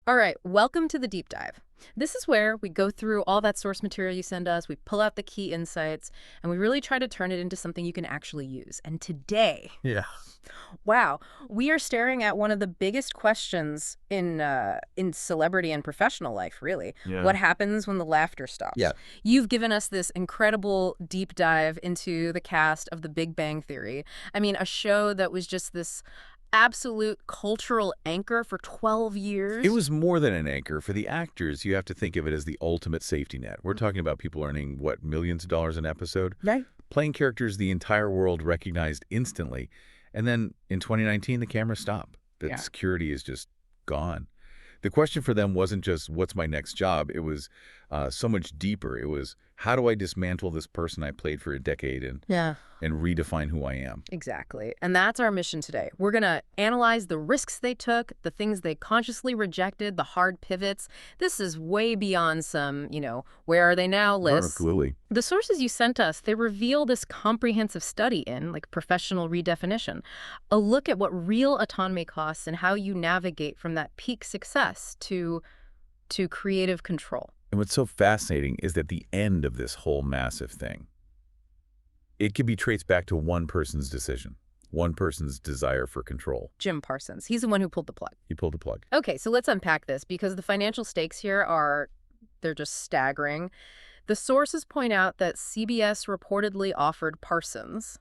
All right, welcome to the deep dive. This is where we go through all that source material you send us, we pull out the key insights, and we really try to turn it into something you can actually use. And today, Yeah. wow, we are staring at one of the biggest questions in celebrity and professional life, really. Yeah. What happens when the laughter stops? Yeah. You've given us this incredible deep dive into the cast of The Big Bang Theory. I mean, a show that was just this absolute cultural anchor for 12 years. It was more than an anchor. For the actors, you have to think of it as the ultimate safety net. We're talking about people earning, what, millions of dollars an episode? Right. Playing characters the entire world recognized instantly. And then in 2019, the camera stopped. The security is just gone. The question for them wasn't just, what's my next job? It was so much deeper. It was, how do I dismantle this person I played for a decade and redefine who I am? Exactly. And that's our mission today. We're going to analyze the risks they took, the things they consciously rejected, the hard pivots. This is way beyond some, where are they now lists. Absolutely. The sources you sent us, they reveal this comprehensive study in, like, professional redefinition, a look at what real autonomy costs and how you navigate from that peak success to creative control. And what's so fascinating is that the end of this whole massive thing, it can be traced back to one person's decision, one person's desire for control. Jim Parsons. He's the one who pulled the plug. He pulled the plug. Okay, so let's unpack this because the financial stakes here they're just staggering. The sources point out that CBS reportedly offered Parsons,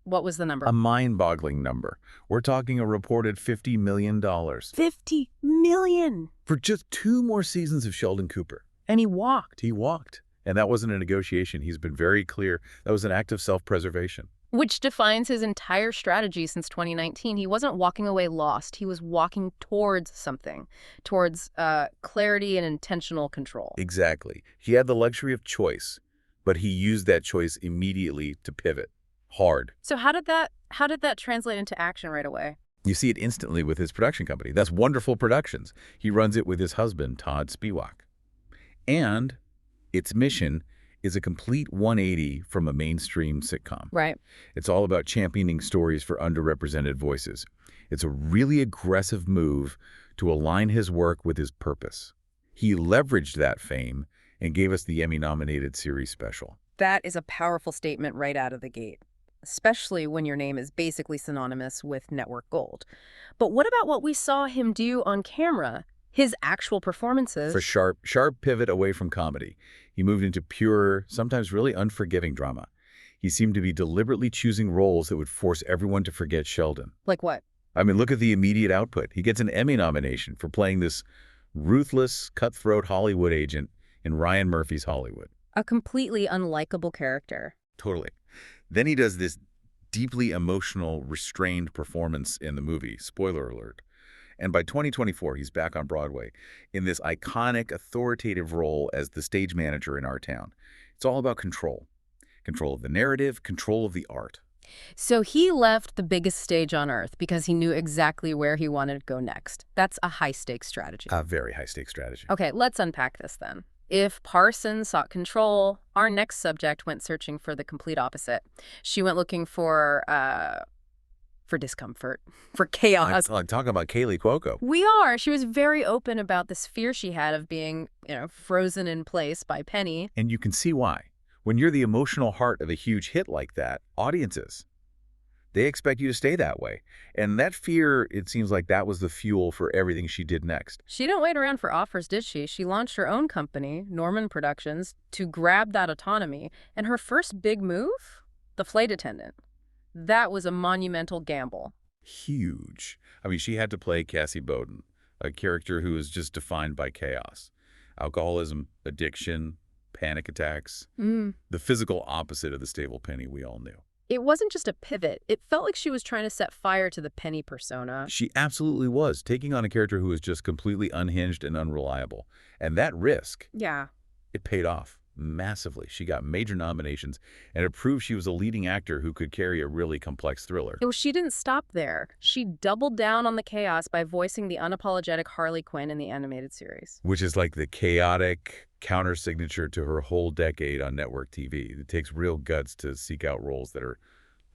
what was the number? A mind-boggling number. We're talking a reported $50 million. $50 million! For just 2 more seasons of Sheldon Cooper. And he walked. He walked. And that wasn't a negotiation. He's been very clear. That was an act of self-preservation. Which defines his entire strategy since 2019. He wasn't walking away lost. He was walking towards something, towards clarity and intentional control. Exactly. He had the luxury of choice, but he used that choice immediately to pivot. Hard. So how did that translate into action right away? You see it instantly with his production company. That's Wonderful Productions. He runs it with his husband, Todd Spiewak. And its mission is a complete 180 from a mainstream sitcom. Right. It's all about championing stories for underrepresented voices. It's a really aggressive move to align his work with his purpose. He leveraged that fame and gave us the Emmy-nominated series special. That is a powerful statement right out of the gate, especially when your name is basically synonymous with network gold. But what about what we saw him do on camera? His actual performances. For sharp pivot away from comedy. He moved into pure, sometimes really unforgiving drama. He seemed to be deliberately choosing roles that would force everyone to forget Sheldon. Like what? I mean, look at the immediate output. He gets an Emmy nomination for playing this ruthless, cutthroat Hollywood agent in Ryan Murphy's Hollywood. A completely unlikable character. Totally. Then he does this deeply emotional, restrained performance in the movie. Spoiler alert. And by 2024, he's back on Broadway in this iconic, authoritative role as the stage manager in our town. It's all about control. Control of the narrative, control of the art. So he left the biggest stage on earth because he knew exactly where he wanted to go next. That's a high-stakes strategy. A very high-stakes strategy. Okay, let's unpack this then. If Parsons sought control, our next subject went searching for the complete opposite. She went looking for discomfort, for chaos. I'm talking about Kaley Cuoco. We are. She was very open about this fear she had of being, frozen in place by Penny. And you can see why. When you're the emotional heart of a huge hit like that, audiences, they expect you to stay that way. And that fear, it seems like that was the fuel for everything she did next. She didn't wait around for offers, did she? She launched her own company, Norman Productions, to grab that autonomy. And her first big move? The flight attendant. That was a monumental gamble. Huge. I mean, she had to play Cassie Bowden, a character who was just defined by chaos. Alcoholism, addiction, panic attacks. The physical opposite of the stable Penny we all knew. It wasn't just a pivot. It felt like she was trying to set fire to the Penny persona. She absolutely was, taking on a character who was just completely unhinged and unreliable. And that risk, it paid off massively. She got major nominations, and it proved she was a leading actor who could carry a really complex thriller. She didn't stop there. She doubled down on the chaos by voicing the unapologetic Harley Quinn in the animated series. Which is like the chaotic counter-signature to her whole decade on network TV. It takes real guts to seek out roles that are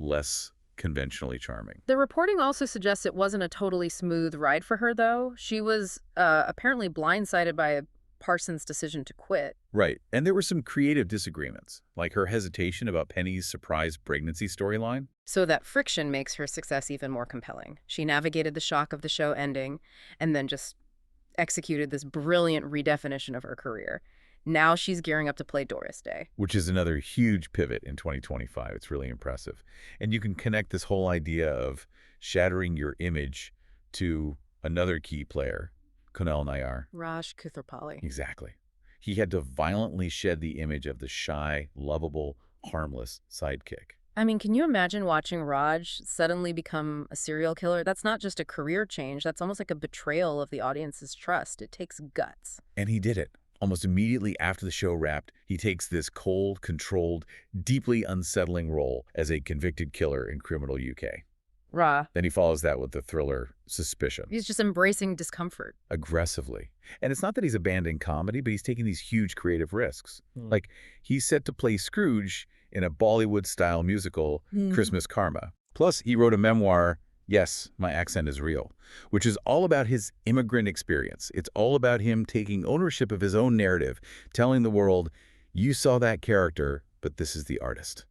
less conventionally charming. The reporting also suggests it wasn't a totally smooth ride for her, though. She was apparently blindsided by Parsons' decision to quit. Right, and there were some creative disagreements, like her hesitation about Penny's surprise pregnancy storyline. So that friction makes her success even more compelling. She navigated the shock of the show ending and then just executed this brilliant redefinition of her career. Now she's gearing up to play Doris Day. Which is another huge pivot in 2025. It's really impressive. And you can connect this whole idea of shattering your image to another key player, Kunal Nayyar. Raj Kutherpally. Exactly. He had to violently shed the image of the shy, lovable, harmless sidekick. I mean, can you imagine watching Raj suddenly become a serial killer? That's not just a career change. That's almost like a betrayal of the audience's trust. It takes guts. And he did it. Almost immediately after the show wrapped, he takes this cold, controlled, deeply unsettling role as a convicted killer in criminal UK. Rah. Then he follows that with the thriller Suspicion. He's just embracing discomfort. Aggressively. And it's not that he's abandoning comedy, but he's taking these huge creative risks. Like, he's set to play Scrooge in a Bollywood-style musical, Christmas Karma. Plus, he wrote a memoir, Yes, My Accent is Real, which is all about his immigrant experience. It's all about him taking ownership of his own narrative, telling the world, you saw that character, but this is the artist.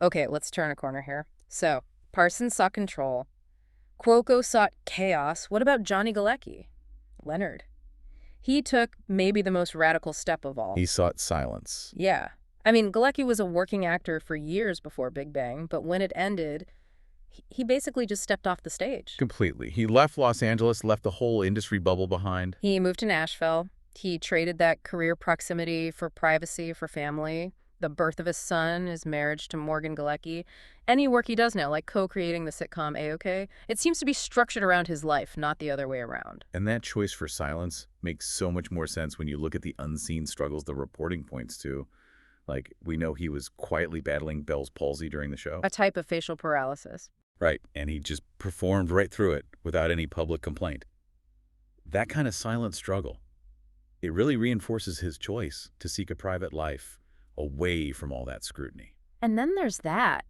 Okay, let's turn a corner here. So, Parsons sought control. Cuoco sought chaos. What about Johnny Galecki? Leonard. He took maybe the most radical step of all. He sought silence. Yeah. I mean, Galecki was a working actor for years before Big Bang, but when it ended, he basically just stepped off the stage. Completely. He left Los Angeles, left the whole industry bubble behind. He moved to Nashville. He traded that career proximity for privacy, for family, the birth of his son, his marriage to Morgan Galecki. Any work he does now, like co-creating the sitcom A-OK, it seems to be structured around his life, not the other way around. And that choice for silence makes so much more sense when you look at the unseen struggles the reporting points to. Like, we know he was quietly battling Bell's palsy during the show. A type of facial paralysis. Right, and he just performed right through it without any public complaint. That kind of silent struggle, it really reinforces his choice to seek a private life away from all that scrutiny. And then there's that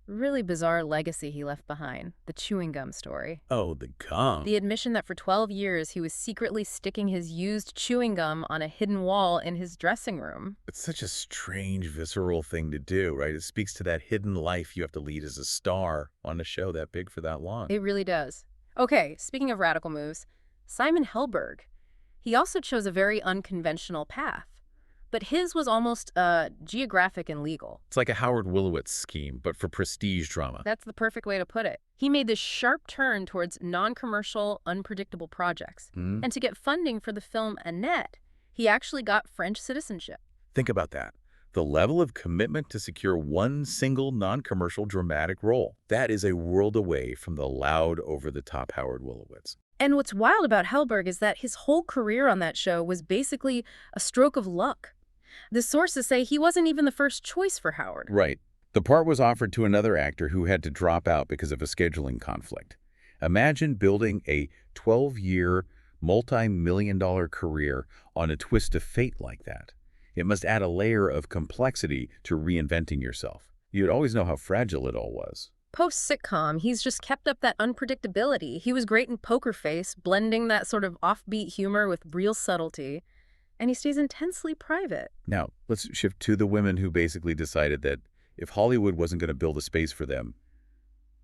really bizarre legacy he left behind, the chewing gum story. Oh, the gum. The admission that for 12 years he was secretly sticking his used chewing gum on a hidden wall in his dressing room. It's such a strange, visceral thing to do, right? It speaks to that hidden life you have to lead as a star on a show that big for that long. It really does. Okay, speaking of radical moves, Simon Helberg. He also chose a very unconventional path. But his was almost geographic and legal. It's like a Howard Wolowitz scheme, but for prestige drama. That's the perfect way to put it. He made this sharp turn towards non-commercial, unpredictable projects. And to get funding for the film Annette, he actually got French citizenship. Think about that. The level of commitment to secure one single non-commercial dramatic role. That is a world away from the loud, over-the-top Howard Wolowitz. And what's wild about Helberg is that his whole career on that show was basically a stroke of luck. The sources say he wasn't even the first choice for Howard. Right. The part was offered to another actor who had to drop out because of a scheduling conflict. Imagine building a 12-year, multi-million-dollar career on a twist of fate like that. It must add a layer of complexity to reinventing yourself. You'd always know how fragile it all was. Post-sitcom, he's just kept up that unpredictability. He was great in Poker Face, blending that sort of offbeat humor with real subtlety. And he stays intensely private. Now, let's shift to the women who basically decided that if Hollywood wasn't going to build a space for them,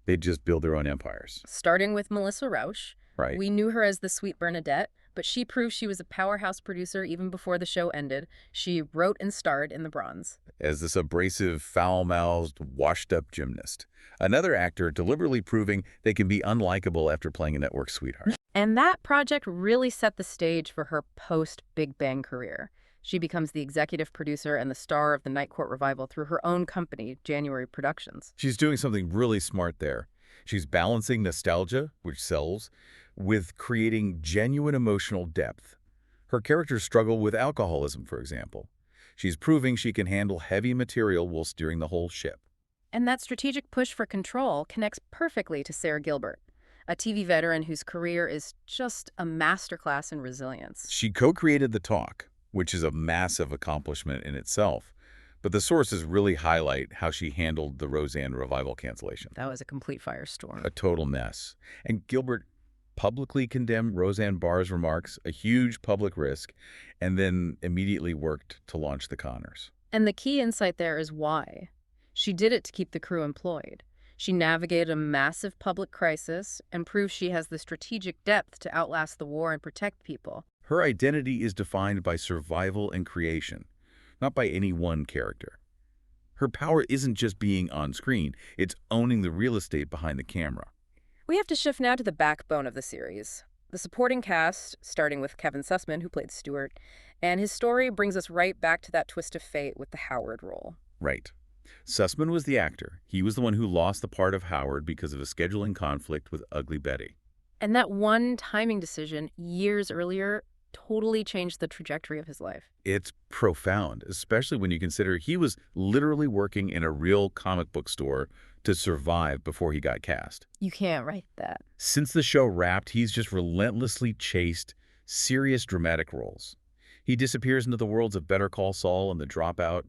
they'd just build their own empires. Starting with Melissa Rauch. Right. We knew her as the Sweet Bernadette, but she proved she was a powerhouse producer even before the show ended. She wrote and starred in The Bronze. As this abrasive, foul-mouthed, washed-up gymnast. Another actor deliberately proving they can be unlikable after playing a network sweetheart. And that project really set the stage for her post-Big Bang career. She becomes the executive producer and the star of the Night Court revival through her own company, January Productions. She's doing something really smart there. She's balancing nostalgia, which sells, with creating genuine emotional depth. Her characters struggle with alcoholism, for example. She's proving she can handle heavy material while steering the whole ship. And that strategic push for control connects perfectly to Sarah Gilbert, a TV veteran whose career is just a masterclass in resilience. She co-created The Talk, which is a massive accomplishment in itself. But the sources really highlight how she handled the Roseanne revival cancellation. That was a complete firestorm. A total mess. And Gilbert publicly condemned Roseanne Barr's remarks, a huge public risk, and then immediately worked to launch the Connors. And the key insight there is why. She did it to keep the crew employed. She navigated a massive public crisis and proved she has the strategic depth to outlast the war and protect people. Her identity is defined by survival and creation, not by any one character. Her power isn't just being on screen, it's owning the real estate behind the camera. We have to shift now to the backbone of the series. The supporting cast, starting with Kevin Sussman, who played Stuart, and his story brings us right back to that twist of fate with the Howard role. Right. Sussman was the actor. He was the one who lost the part of Howard because of a scheduling conflict with Ugly Betty. And that one timing decision years earlier totally changed the trajectory of his life. It's profound, especially when you consider he was literally working in a real comic book store to survive before he got cast. You can't write that. Since the show wrapped, he's just relentlessly chased serious dramatic roles. He disappears into the worlds of Better Call Saul and The Dropout.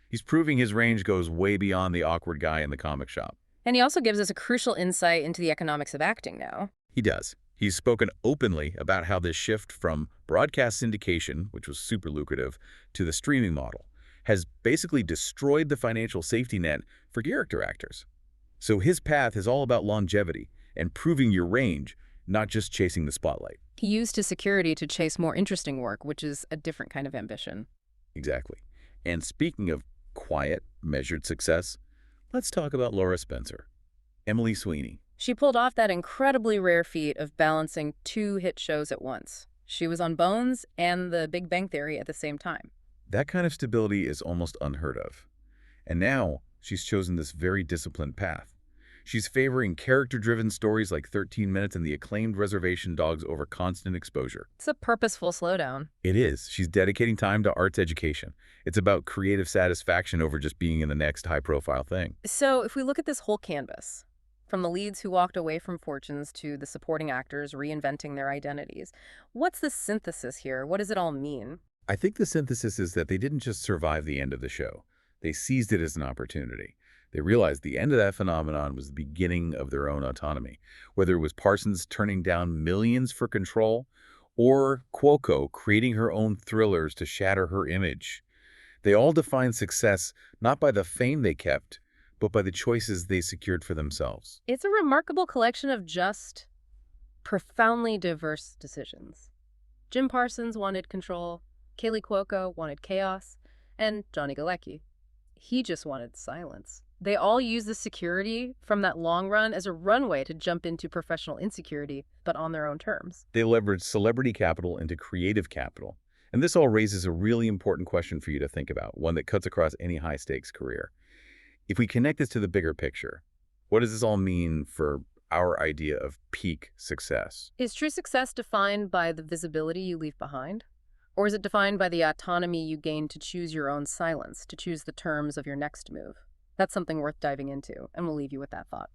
He's proving his range goes way beyond the awkward guy in the comic shop. And he also gives us a crucial insight into the economics of acting now. He does. He's spoken openly about how this shift from broadcast syndication, which was super lucrative, to the streaming model has basically destroyed the financial safety net for character actors. So his path is all about longevity and proving your range, not just chasing the spotlight. He used his security to chase more interesting work, which is a different kind of ambition. Exactly. And speaking of quiet, measured success, let's talk about Laura Spencer, Emily Sweeney. She pulled off that incredibly rare feat of balancing 2 hit shows at once. She was on Bones and The Big Bang Theory at the same time. That kind of stability is almost unheard of. And now she's chosen this very disciplined path. She's favoring character-driven stories like 13 Minutes and the acclaimed Reservation Dogs over constant exposure. It's a purposeful slowdown. It is. She's dedicating time to arts education. It's about creative satisfaction over just being in the next high-profile thing. So if we look at this whole canvas, from the leads who walked away from fortunes to the supporting actors reinventing their identities, what's the synthesis here? What does it all mean? I think the synthesis is that they didn't just survive the end of the show. They seized it as an opportunity. They realized the end of that phenomenon was the beginning of their own autonomy, whether it was Parsons turning down millions for control or Cuoco creating her own thrillers to shatter her image. They all defined success not by the fame they kept, but by the choices they secured for themselves. It's a remarkable collection of just profoundly diverse decisions. Jim Parsons wanted control, Kaley Cuoco wanted chaos, and Johnny Galecki, he just wanted silence. They all use the security from that long run as a runway to jump into professional insecurity, but on their own terms. They leveraged celebrity capital into creative capital. And this all raises a really important question for you to think about, one that cuts across any high-stakes career. If we connect this to the bigger picture, what does this all mean for our idea of peak success? Is true success defined by the visibility you leave behind? Or is it defined by the autonomy you gain to choose your own silence, to choose the terms of your next move? That's something worth diving into, and we'll leave you with that thought.